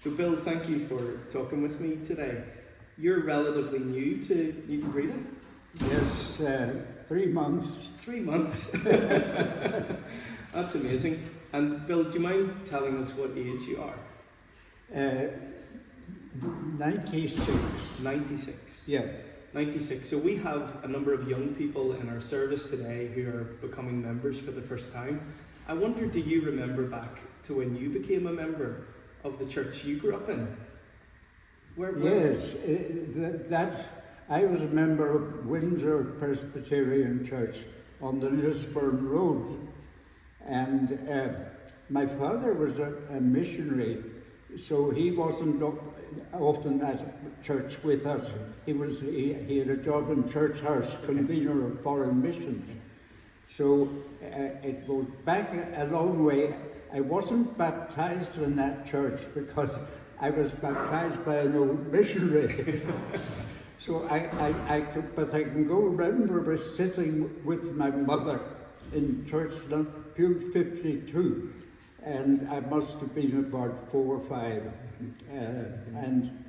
So Bill, thank you for talking with me today. You're relatively new to Newton Breda? Yes, 3 months. 3 months. That's amazing. And Bill, do you mind telling us what age you are? 96. 96. Yeah. 96. So we have a number of young people in our service today who are becoming members for the first time. I wonder, do you remember back to when you became a member of the church you grew up in? Yes, I was a member of Windsor Presbyterian Church on the Lisburn Road, and my father was a missionary, so he wasn't often at church with us. He had a job in Church House, convener of foreign missions. So it goes back a long way. I wasn't baptized in that church because I was baptized by an old missionary. So I can go remember sitting with my mother in church, pew 52, and I must have been about 4 or 5, and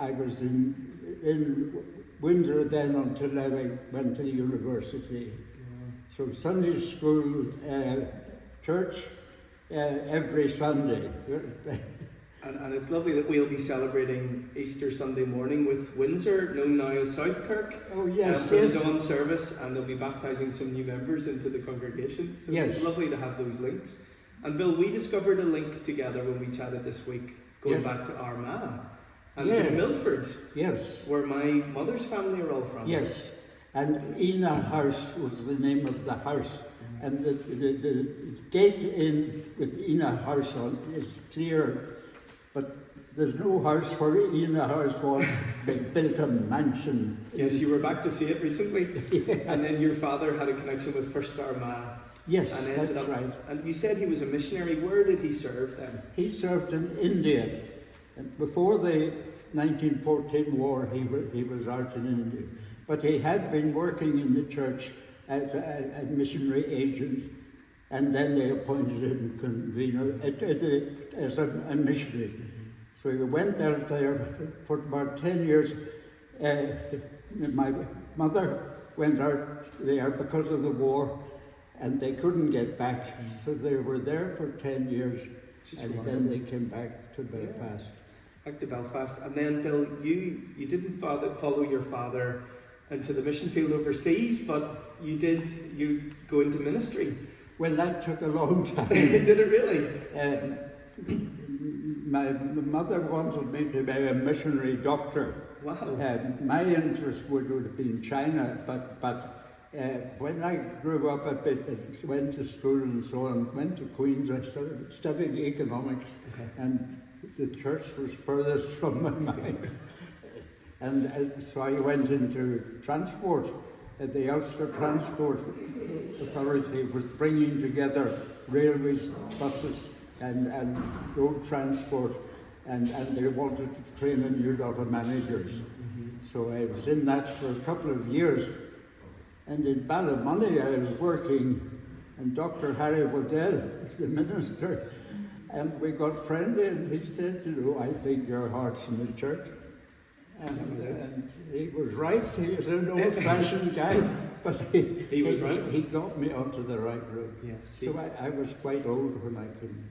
I was in Windsor then until I went to university. So Sunday school, church every Sunday. And it's lovely that we'll be celebrating Easter Sunday morning with Windsor, known now as Southkirk. Oh yes, for yes. the dawn service, and they'll be baptising some new members into the congregation. So yes. It's lovely to have those links. And Bill, we discovered a link together when we chatted this week, going back to Armagh and to Milford. Yes. Where my mother's family are all from. Yes. And Ina House was the name of the house. And the gate in with Ina House on is clear. But there's no house where Ina House was. They built a mansion. Yes, you were back to see it recently. Yeah. And then your father had a connection with First Armagh. Yes, and that's right. And you said he was a missionary. Where did he serve then? He served in India. And before the 1914 war, he was out in India. But he had been working in the church as a missionary agent, and then they appointed him convener as a missionary. So he went out there for about 10 years. My mother went out there because of the war, and they couldn't get back, so they were there for 10 years, then they came back to Belfast. Back to Belfast. And then, Bill, you didn't follow your father into the mission field overseas, but you go into ministry. Well, that took a long time. Did it really? My mother wanted me to be a missionary doctor. Wow. My interest would have been China, but when I grew up a bit, I went to school and so on, went to Queen's, I studied economics, and the church was furthest from my mind. And so I went into transport. The Ulster Transport Authority was bringing together railways, buses, and road transport, and they wanted to train a new lot of managers. So I was in that for a couple of years. And in Ballymoney I was working, and Dr. Harry Waddell was the minister, and we got friendly, and he said, I think your heart's in the church. And he was right. He was an old-fashioned guy, but he was right. He got me onto the right road. Yes. So I was quite old when I came.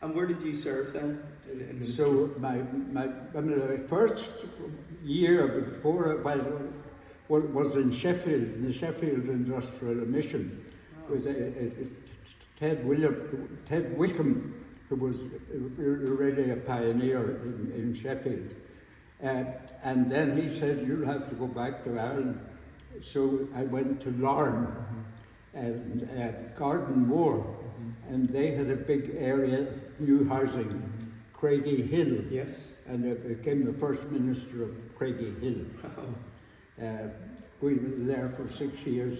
And where did you serve then? In ministry? So my first year before was in Sheffield, in the Sheffield Industrial Mission, with Ted Wickham, who was really a pioneer in Sheffield. And then he said, you'll have to go back to Ireland. So I went to Larne and Garden Moor, and they had a big area, new housing, Craigie Hill. Yes. And I became the first minister of Craigie Hill. We were there for 6 years.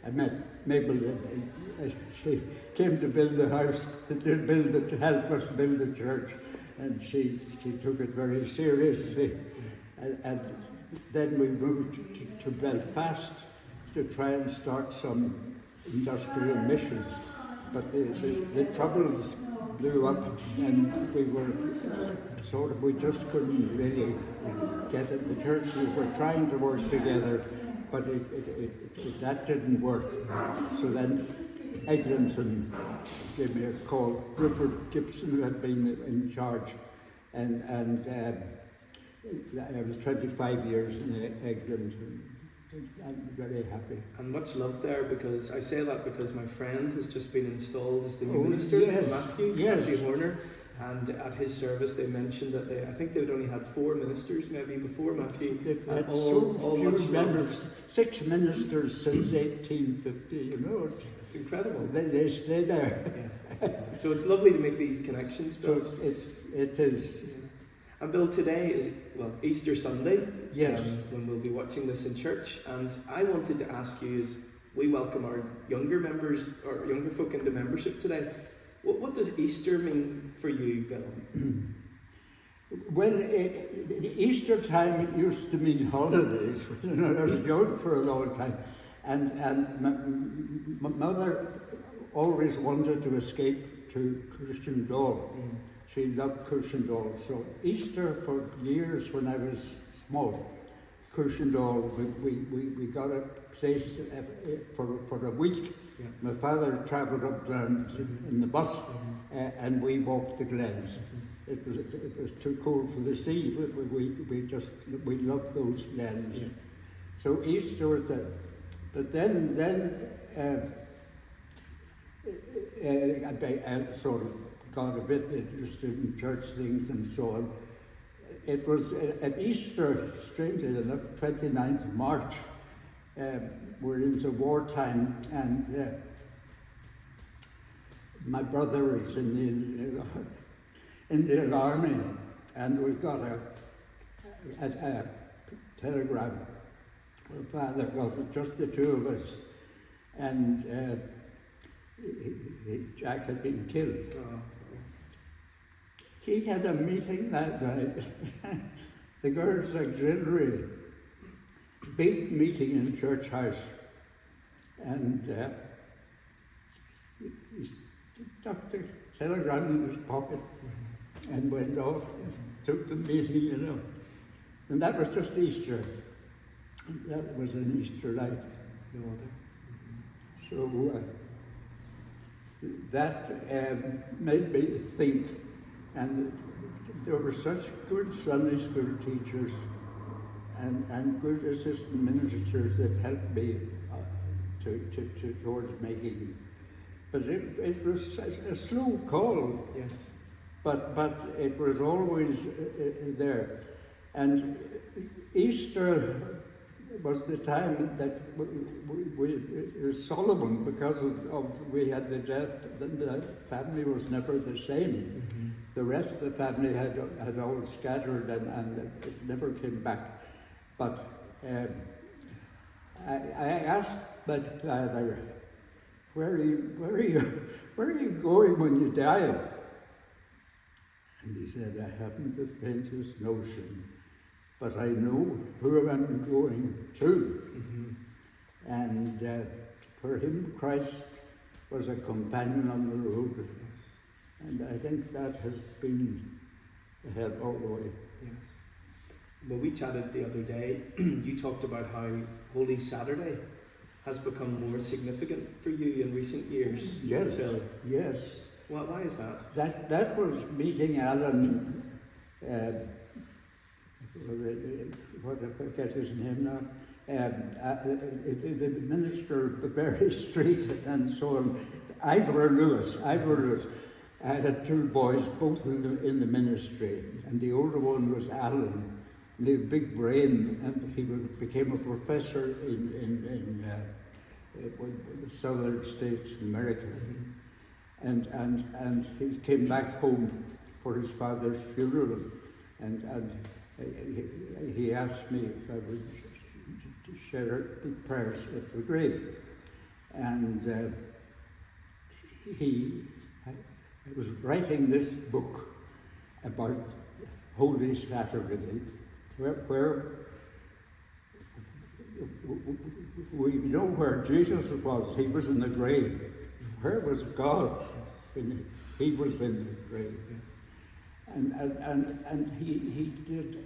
I met Mabel. She came to build the house, to help us build the church, and she took it very seriously. And then we moved to Belfast to try and start some industrial missions. But the troubles blew up, and we were we just couldn't really get it. The churches were trying to work together, but that didn't work. So then Eglinton gave me a call. Rupert Gibson had been in charge, and I was 25 years in Eglinton. I'm very happy. And much love there, because I say that because my friend has just been installed as the new Oh, minister, yes, Matthew Horner, and at his service they mentioned that I think they'd only had 4 ministers maybe before Matthew. They've had all few much members, 6 ministers since 1850, you know. It's incredible. They stay there. Yeah. So it's lovely to make these connections, Bill. So it is. Yeah. And Bill, today is, Easter Sunday. Yes. When we'll be watching this in church. And I wanted to ask you, as we welcome our younger members, or younger folk into membership today, what does Easter mean for you, Bill? Well, Easter time used to mean holidays. I was young for a long time. And my mother always wanted to escape to Cushendall. She loved Cushendall. So Easter for years when I was small, Cushendall, we got a place for a week. Yeah. My father travelled up there in the bus, and we walked the glens. It was too cold for the sea, but we loved those glens. Yeah. So Easter was that. But then I sort of got a bit interested in church things and so on. It was at Easter, strangely enough, 29th of March. We're into wartime, and my brother is in the Indian Army, and we got a telegram. My father got it, just the 2 of us, and Jack had been killed. Oh. He had a meeting that night, the Girls' Auxiliary, big meeting in Church House, and he stuck the telegram in his pocket and went off, took the meeting, you know. And that was just Easter. That was an Easter life. No other. So that made me think, and there were such good Sunday school teachers and good assistant ministers that helped me towards making. But it was a slow call. Yes. But it was always there. And Easter was the time that it was Solomon, because we had the death, the family was never the same. Mm-hmm. The rest of the family had all scattered and it never came back. But I asked my father, where are you going when you die? And he said, I haven't the faintest notion, but I know who I'm going to. Mm-hmm. And for him, Christ was a companion on the road. Yes. And I think that has been a help all the way. Yes. Well, we chatted the other day. You talked about how Holy Saturday has become more significant for you in recent years. Yes, Bill. yes. Why is that? That was meeting Alan, what I forget his name now, the minister of the Berry Street and so on, Ivor Lewis. I had 2 boys, both in the ministry, and the older one was Alan. And he had a big brain, and he became a professor in the southern states in America. And he came back home for his father's funeral, and he asked me if I would share the prayers at the grave. And I was writing this book about Holy Saturday, where we know where Jesus was. He was in the grave. Where was God? when he was in the grave. And he did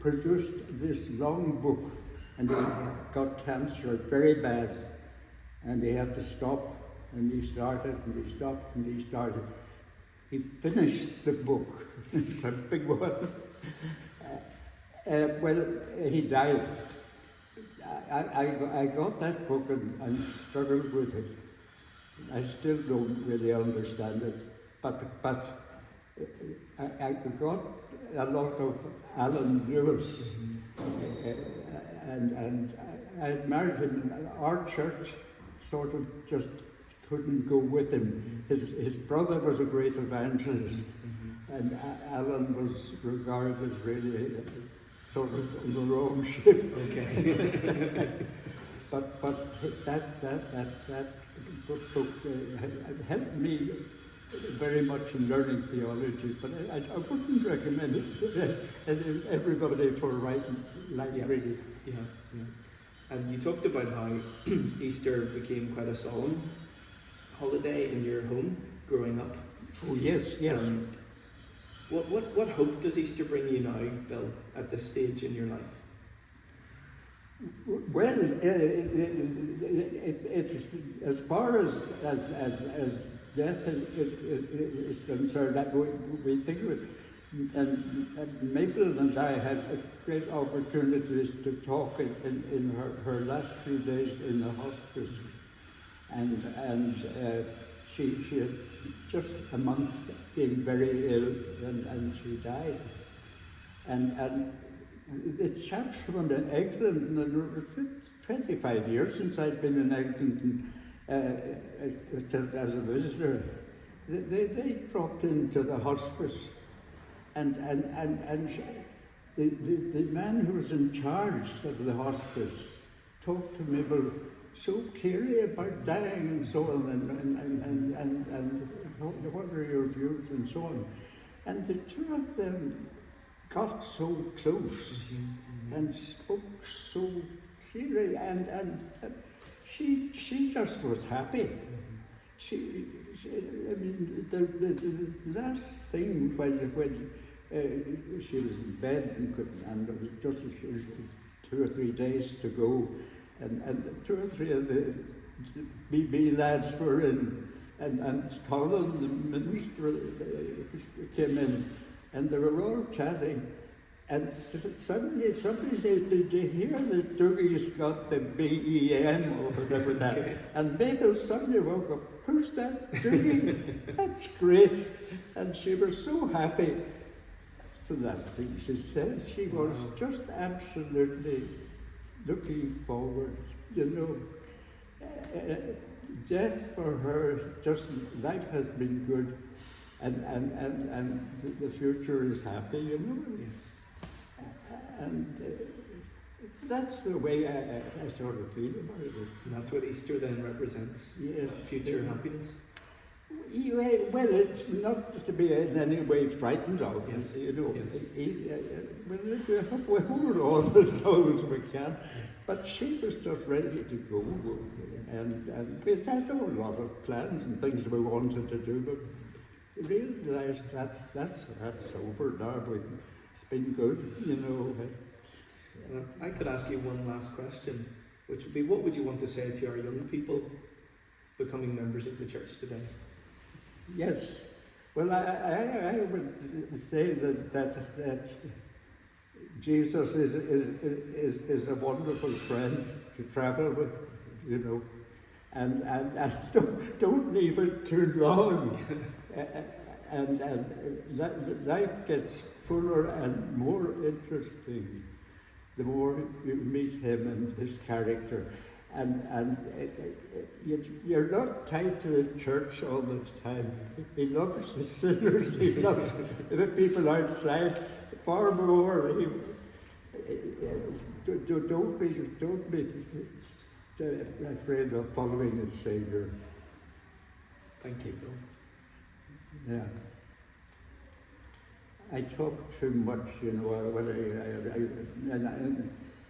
produced this long book, and he got cancer very bad, and he had to stop, and he started, and he stopped, and he started. He finished the book. It's a big one. Well, he died. I got that book and struggled with it. I still don't really understand it, but I got a lot of Alan Lewis, and I admired him. Our church sort of just couldn't go with him. His brother was a great evangelist, and Alan was regarded as really sort of in the wrong ship. Okay. but that book helped me very much in learning theology, but I wouldn't recommend it to everybody for writing, really. Yeah. And you talked about how Easter became quite a solemn holiday in your home growing up. Oh yes. What hope does Easter bring you now, Bill, at this stage in your life? Well, it's as far as death is concerned, that we think of it. And Mabel and I had great opportunities to talk in her last few days in the hospice, and she had just a month being very ill, and she died. And the chaps from England, and it's 25 years since I'd been in England as a visitor, they dropped into the hospice, and the man who was in charge of the hospice talked to Mabel so clearly about dying and so on, and what are your views and so on. And the two of them got so close and spoke so clearly, and she just was happy. I mean, the last thing when she was in bed and there was just 2 or 3 days to go, and 2 or 3 of the BB lads were in, and Colin, the minister, came in, and they were all chatting, and suddenly somebody said, "Did you hear that Dougie's got the BEM or whatever that?" Okay. And Mabel suddenly woke up. "Who's that, Dougie?" "That's great." And she was so happy. So that's what she said. She was just absolutely looking forward, death for her, just life has been good, and the future is happy, Yes. And that's the way I sort of feel about it. And that's what Easter then represents. Yes. Future happiness. Well, it's not to be in any way frightened of. Yes. Yes. We hold on as long as we can. But she was just ready to go, and we had a lot of plans and things we wanted to do, but we realised that's over now. It's been good, I could ask you one last question, which would be, what would you want to say to our young people becoming members of the church today? Yes. Well, I would say that Jesus is a wonderful friend to travel with, and don't leave it too long. and life gets fuller and more interesting the more you meet him and his character. And you're not tied to the church all the time. He loves the sinners. He loves the people outside far more. Don't be afraid of following his Savior. Thank you. Yeah. I talk too much,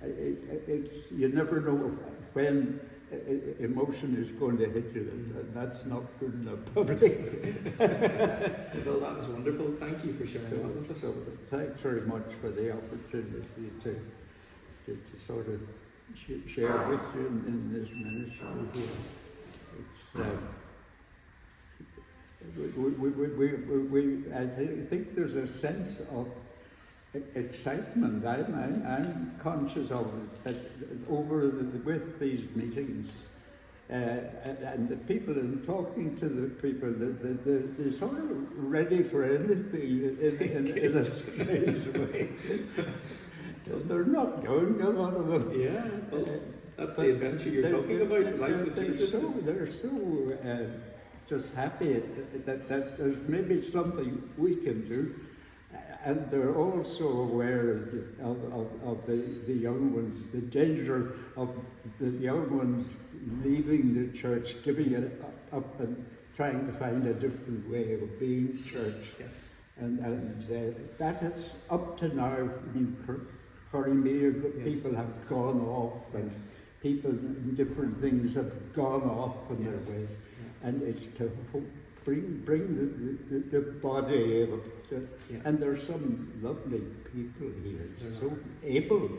it's you never know when emotion is going to hit you, and that's not good in the public. Well, that was wonderful. Thank you for sharing that with us. So thanks very much for the opportunity to sort of share with you in this ministry here. It's, I think there's a sense of excitement. I'm conscious of it with these meetings. And the people, and talking to the people, they're sort of ready for anything in a strange way. They're not young, a lot of them. Yeah, well, that's the adventure you're talking about, life with Jesus. They're so just happy that there's maybe something we can do. And they're also aware of the young ones, the danger of the young ones leaving the church, giving it up and trying to find a different way of being church. Yes. And that has up to now been Corrymeela, people have gone off, and people in different things have gone off on their way. Yeah. And it's to bring the body of it. And there's some lovely people here, so able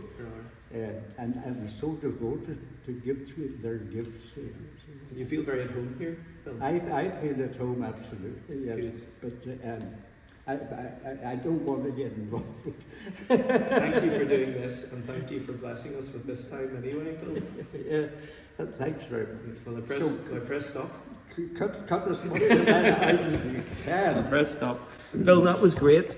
and so devoted to give their gifts. You feel very at home here, Bill? I feel at home, absolutely, yes. Good. But I don't want to get involved. Thank you for doing this, and thank you for blessing us with this time anyway, Bill. Yeah, thanks very much. Well, I press stop. Cut as much as I can. Press stop. Bill, that was great.